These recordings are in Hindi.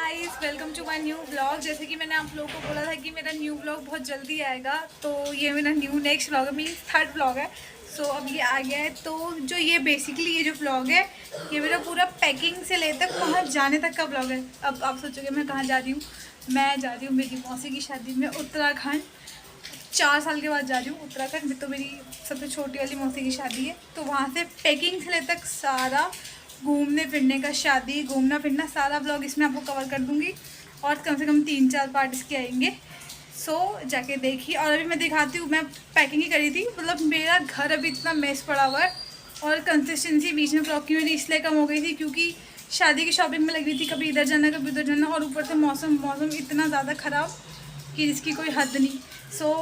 Guys, welcome to my new vlog. जैसे कि मैंने आप लोगों को बोला था कि मेरा न्यू व्लॉग बहुत जल्दी आएगा, तो ये मेरा नेक्स्ट व्लॉग है, मीन्स थर्ड व्लॉग है। सो अब ये आ गया है। तो जो ये बेसिकली ये जो व्लॉग है, ये मेरा पूरा पैकिंग से लेकर वहाँ जाने तक का व्लॉग है। अब आप सोचोगे मैं कहाँ जा रही हूँ। मैं जा रही हूँ मेरी मौसी की शादी में उत्तराखंड। 4 साल के बाद जा रही हूँ उत्तराखंड में। तो मेरी सबसे छोटी वाली मौसी की शादी है, तो वहाँ से पैकिंग से लेकर तक सारा घूमने फिरने का, शादी घूमना फिरना सारा ब्लॉग इसमें आपको कवर कर दूँगी। और कम से कम 3-4 पार्ट इसके आएंगे। सो जाके देखिए। और अभी मैं दिखाती हूँ, मैं पैकिंग ही करी थी। मतलब मेरा घर अभी इतना मेस पड़ा हुआ है, और कंसिस्टेंसी बीच में ब्लॉग की मेरी इसलिए कम हो गई थी क्योंकि शादी की शॉपिंग में लग रही थी, कभी इधर जाना कभी उधर जाना, और ऊपर से मौसम इतना ज़्यादा ख़राब कि जिसकी कोई हद नहीं। सो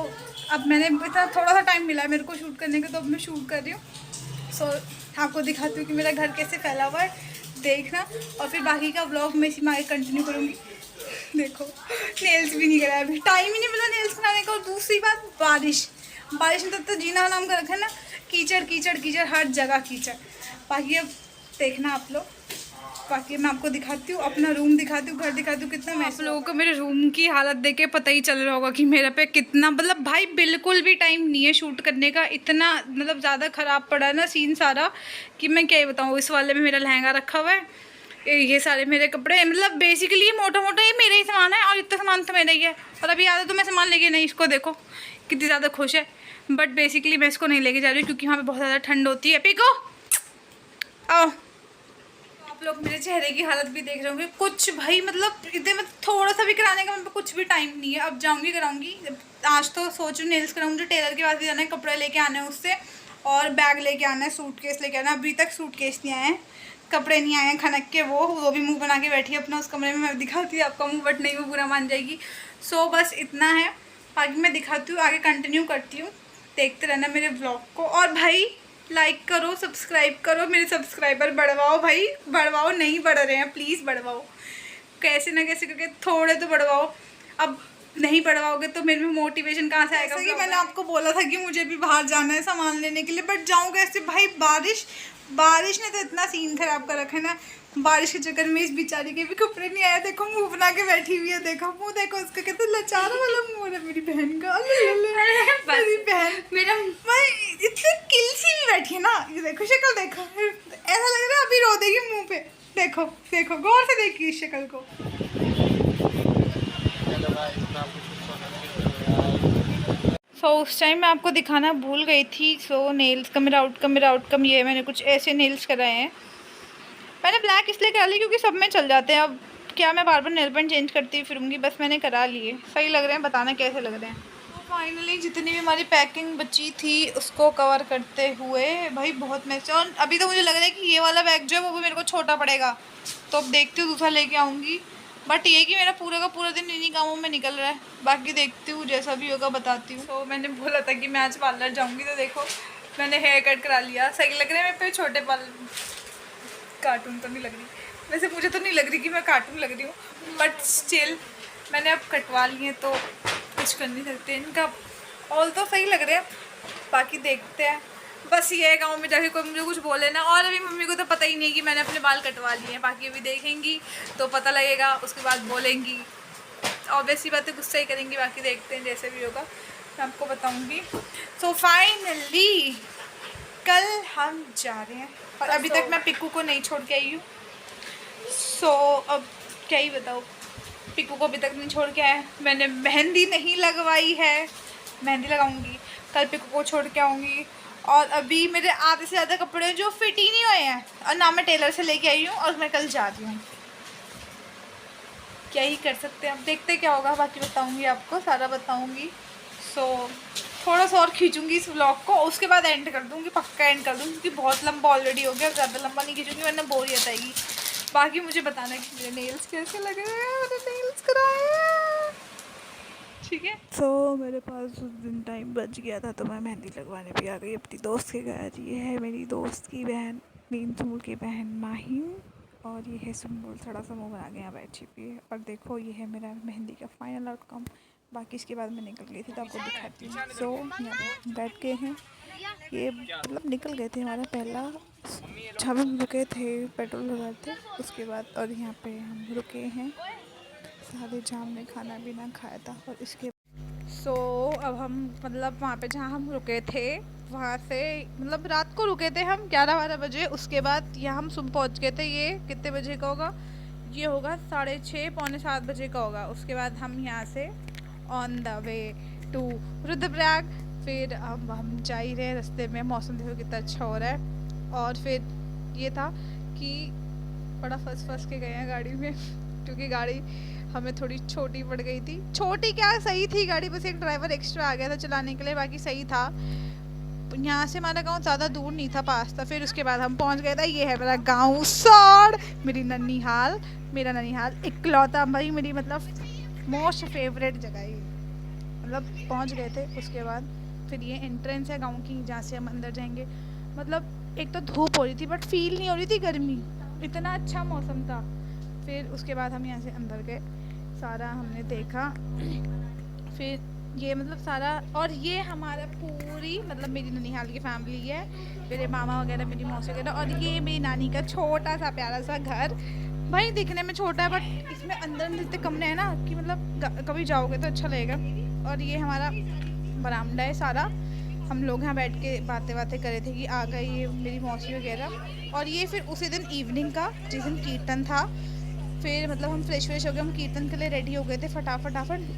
अब मैंने इतना थोड़ा सा टाइम मिला है मेरे को शूट करने का, तो अब मैं शूट कर रही हूँ। सो आपको दिखाती हूँ कि मेरा घर कैसे फैला हुआ है, देखना। और फिर बाकी का व्लॉग मैं इसी में आगे कंटिन्यू करूँगी। देखो, नेल्स भी नहीं कराया, अभी टाइम ही नहीं मिला नेल्स बनाने का। और दूसरी बात, बारिश में तो जीना नाम का रखा है ना, कीचड़ कीचड़ कीचड़, हर जगह कीचड़। बाकी अब देखना आप लोग। बाकी मैं आपको दिखाती हूँ, अपना रूम दिखाती हूँ, घर दिखाती हूँ कितना। मैं आप लोगों को मेरे रूम की हालत देख के पता ही चल रहा होगा कि मेरे पे कितना, मतलब भाई बिल्कुल भी टाइम नहीं है शूट करने का। इतना मतलब ज़्यादा ख़राब पड़ा है ना सीन सारा, कि मैं क्या ही बताऊँ। इस वाले में मेरा लहंगा रखा हुआ है, ये सारे मेरे कपड़े, मतलब बेसिकली ये मोटा मोटा ये मेरा ही सामान है, और इतना सामान तो मेरा ही है। और अभी आधा तो मैं सामान लेके नहीं, इसको देखो कितनी ज़्यादा खुश है। बट बेसिकली मैं इसको नहीं लेके जा रही क्योंकि वहाँ पे बहुत ज़्यादा ठंड होती है। पिको आओ। आप लोग मेरे चेहरे की हालत भी देख रहे होंगे कुछ, भाई मतलब इतने में थोड़ा सा भी कराने का मेरे पास कुछ भी टाइम नहीं है। अब जाऊंगी कराऊंगी। आज तो सोच रही हूँ नेल्स कराऊंगी, मुझे टेलर के पास भी जाना है, कपड़े लेके आने हैं उससे, और बैग लेके आना है, सूटकेस लेके आना है। अभी तक सूटकेस नहीं आए हैं, कपड़े नहीं आए हैं खनक के। वो भी मुँह बना के बैठी है अपना उस कमरे में। मैं दिखाती हूँ आपका मुँह, बट नहीं वो बुरा मान जाएगी। सो बस इतना है। बाकी मैं दिखाती हूँ, आगे कंटिन्यू करती हूँ, देखते रहना मेरे ब्लॉग को। और भाई लाइक करो, सब्सक्राइब करो, मेरे सब्सक्राइबर बढ़वाओ भाई, बढ़वाओ। नहीं बढ़ रहे हैं, प्लीज़ बढ़वाओ, कैसे ना कैसे करके थोड़े तो बढ़वाओ। अब नहीं बढ़वाओगे तो मेरे में मोटिवेशन कहाँ से आएगा। कि मैंने आपको बोला था कि मुझे भी बाहर जाना है सामान लेने के लिए, बट जाऊँ कैसे भाई। बारिश ने तो इतना सीन खराब कर रखा है ना। बारिश के चक्कर में इस बेचारी के भी कपड़े नहीं आया। देखो मुंह बना के बैठी हुई है, देखो मुंह देखो उसका, कितना लाचार वाला मुंह है मेरी बहन का। मेरी बहन मेरा भाई इतनी किल सी भी बैठी है ना, ये देखो शक्ल देखो, ऐसा लग रहा है अभी रो देगी मुंह पे। देखो देखो गौर से देखिए इस शक्ल को। उस टाइम मैं आपको दिखाना भूल गई थी। नेल्स का मेरा आउटकम ये है। मैंने कुछ ऐसे नेल्स कराए हैं। मैंने ब्लैक इसलिए करा ली क्योंकि सब में चल जाते हैं। अब क्या मैं बार बार नेल पेंट चेंज करती फिरूंगी, बस मैंने करा लिए। सही लग रहे हैं, बताना कैसे लग रहे हैं। तो फाइनली जितनी भी हमारी पैकिंग बची थी उसको कवर करते हुए भाई बहुत मैच। और अभी तो मुझे लग रहा है कि ये वाला बैग जो है वो भी मेरे को छोटा पड़ेगा, तो अब देखती हूँ दूसरा लेके आऊँगी। बट ये कि मेरा पूरा का पूरा दिन इन्हीं कामों में निकल रहा है। बाकी देखती हूँ, जैसा भी होगा बताती हूँ। तो मैंने बोला था कि मैं आज पार्लर जाऊँगी, तो देखो मैंने हेयर कट करा लिया। सही लग रहा है मेरे पे छोटे बाल, कार्टून तो नहीं लग रही। वैसे मुझे तो नहीं लग रही कि मैं कार्टून लग रही हूँ, बट स्टिल मैंने अब कटवा लिए तो कुछ कर नहीं सकते। इनका ऑल तो सही लग रहे हैं, बाकी देखते हैं। बस ये है गाँव में जाके कोई मुझे कुछ बोले ना। और अभी मम्मी को तो पता ही नहीं है कि मैंने अपने बाल कटवा लिए हैं। बाकी अभी देखेंगी तो पता लगेगा, उसके बाद बोलेंगी। ऑब्वियसली बातें गुस्सा ही करेंगी। बाकी देखते हैं, जैसे भी होगा मैं आपको बताऊँगी। सो फाइनली कल हम जा रहे हैं, और अभी तक मैं पिक्कू को नहीं छोड़ के आई हूँ। अब क्या ही बताऊँ, पिक्कू को अभी तक नहीं छोड़ के आया। मैंने मेहंदी नहीं लगवाई है, मेहंदी लगाऊंगी कल। पिक्कू को छोड़ के आऊँगी। और अभी मेरे आधे से ज़्यादा कपड़े हैं जो फिट ही नहीं हुए हैं, और ना मैं टेलर से लेके आई हूँ, और मैं कल जा रही हूँ। क्या ही कर सकते हैं, अब देखते क्या होगा। बाकी बताऊँगी आपको, सारा बताऊँगी। थोड़ा सा और खींचूंगी इस व्लॉग को, उसके बाद एंड कर दूँगी, पक्का एंड कर दूँगी, क्योंकि बहुत लंबा ऑलरेडी हो गया। ज़्यादा लंबा नहीं खींचूंगी वरना बोरियत आएगी। बाकी मुझे बताना कि मेरे नेल्स कैसे लग रहे हैं, मैंने नेल्स कराए, ठीक है। मेरे पास उस दिन टाइम बच गया था, तो मैं मेहंदी लगवाने भी आ गई अपनी दोस्त के घर। ये है मेरी दोस्त की बहन, नींदूर की बहन माहिम, और ये है सुम्बुल। थोड़ा सा मुँह बना के यहाँ बैठी हुई है। और देखो ये है मेरा मेहंदी का फाइनल आउटकम। बाकी इसके बाद मैं निकल गई थी, तो आपको दिखाती हूँ। यहाँ पे बैठ गए हैं, ये मतलब निकल गए थे। हमारा पहला जब हम रुके थे पेट्रोल भरवाए थे, उसके बाद। और यहाँ पे हम रुके हैं सारे जाम में खाना पीना खाया था। और इसके अब हम मतलब वहाँ पे जहाँ हम रुके थे वहाँ से मतलब रात को रुके थे हम 11-12 बजे। उसके बाद यहाँ हम सुबह पहुँच गए थे। ये कितने बजे का होगा? ये होगा 6:30 पौने 7 बजे का होगा। उसके बाद हम यहाँ से on the way to Rudraprayag. फिर हम जा ही रहे रास्ते में, मौसम देखो कितना अच्छा हो रहा है। और फिर ये था कि बड़ा फंस के गए हैं गाड़ी में क्योंकि गाड़ी हमें थोड़ी छोटी पड़ गई थी। छोटी क्या, सही थी गाड़ी, बस एक ड्राइवर एक्स्ट्रा आ गया था चलाने के लिए, बाकी सही था। यहाँ से हमारा गांव ज़्यादा दूर नहीं था, पास था। फिर उसके बाद हम पहुँच गए थे। ये है मेरा गांव सौड़, मेरी ननिहाल, मेरा ननिहाल इकलौता भाई, मेरी मतलब मोस्ट फेवरेट जगह है। मतलब पहुँच गए थे। उसके बाद फिर ये एंट्रेंस है गाँव की, जहाँ से हम अंदर जाएंगे। मतलब एक तो धूप हो रही थी बट फील नहीं हो रही थी गर्मी, इतना अच्छा मौसम था। फिर उसके बाद हम यहाँ से अंदर गए, सारा हमने देखा। फिर ये मतलब सारा, और ये हमारा पूरी मतलब मेरी ननिहाल की फैमिली है, मेरे मामा वगैरह, मेरी मौसी वगैरह। और ये मेरी नानी का छोटा सा प्यारा सा घर, भाई दिखने में छोटा है बट इसमें अंदर इतने कमरे हैं ना कि मतलब कभी जाओगे तो अच्छा लगेगा। और ये हमारा बरामदा है सारा, हम लोग यहाँ बैठ के बातें कर रहे थे कि आ गई ये मेरी मौसी वगैरह। और ये फिर उसी दिन इवनिंग का, जिस दिन कीर्तन था, फिर मतलब हम फ्रेश हो गए, हम कीर्तन के लिए रेडी हो गए थे फटाफट।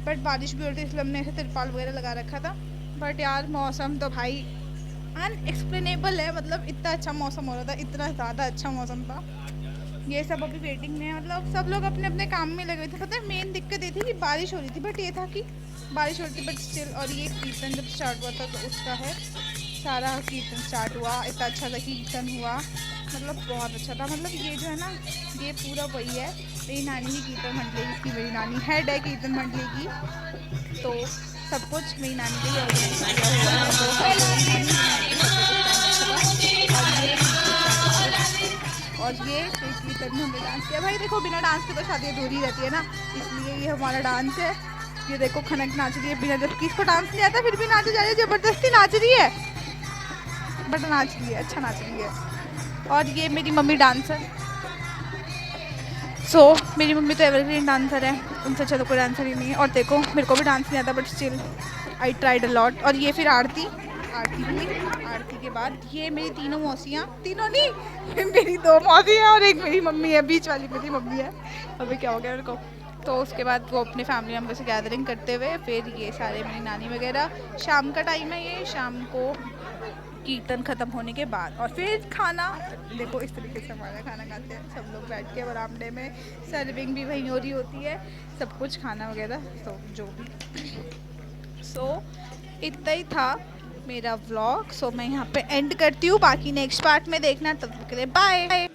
बट बारिश भी हो रही थी इसलिए हमने ऐसे तिरपाल वगैरह लगा रखा था। बट यार मौसम तो भाई अनएक्सप्लेनेबल है, मतलब इतना अच्छा मौसम हो रहा था, इतना ज़्यादा अच्छा मौसम था। ये सब अभी वेटिंग में है, मतलब सब लोग अपने अपने काम में लगे थे। पता है मेन दिक्कत ये थी कि बारिश हो रही थी, बट ये था कि बारिश हो रही थी बट स्टिल। और ये कीर्तन जब स्टार्ट हुआ था तो उसका है, सारा कीर्तन स्टार्ट हुआ, इतना अच्छा सा कीर्तन हुआ, मतलब बहुत अच्छा था। मतलब ये जो है ना, ये पूरा वही है मेरी नानी की कीर्तन मंडली की, मेरी नानी हेड है कीर्तन मंडली की, तो सब कुछ मेरी नानी के लिए ऑर्गेनाइज किया हुआ है। तो सब लोग और ये कीर्तन में हमने डांस किया। भाई देखो बिना डांस के तो शादी अधूरी रहती है ना, इसलिए ये हमारा डांस है। ये देखो खनक नाच रही है बिना, जबकि इसको डांस नहीं आता फिर भी नाचे जा रही है, जबरदस्ती नाच रही है, बट नाच रही है, अच्छा नाच रही है। और ये मेरी मम्मी डांसर, मेरी मम्मी तो एवरग्रीन डांसर है, उनसे अच्छा तो कोई डांसर ही नहीं है। और देखो मेरे को भी डांस नहीं आता but still I tried a lot. और ये फिर आरती हुई, आरती के बाद ये मेरी तीनों मौसियाँ, तीनों नहीं मेरी 2 मौसियाँ और एक मेरी मम्मी है, बीच वाली मेरी मम्मी है। अभी क्या हो गया मेरे को। तो उसके बाद वो अपने फैमिली मेम्बर से गैदरिंग करते हुए फिर ये सारे मेरी नानी वगैरह, शाम का टाइम है, ये शाम को कीर्तन ख़त्म होने के बाद। और फिर खाना, देखो इस तरीके से हमारा खाना खाते हैं सब लोग बैठ के बरामदे में, सर्विंग भी वहीं हो रही होती है, सब कुछ खाना वगैरह तो जो भी। इतना ही था मेरा व्लॉग। मैं यहाँ पे एंड करती हूँ, बाकी नेक्स्ट पार्ट में देखना, तब तक के लिए बाय।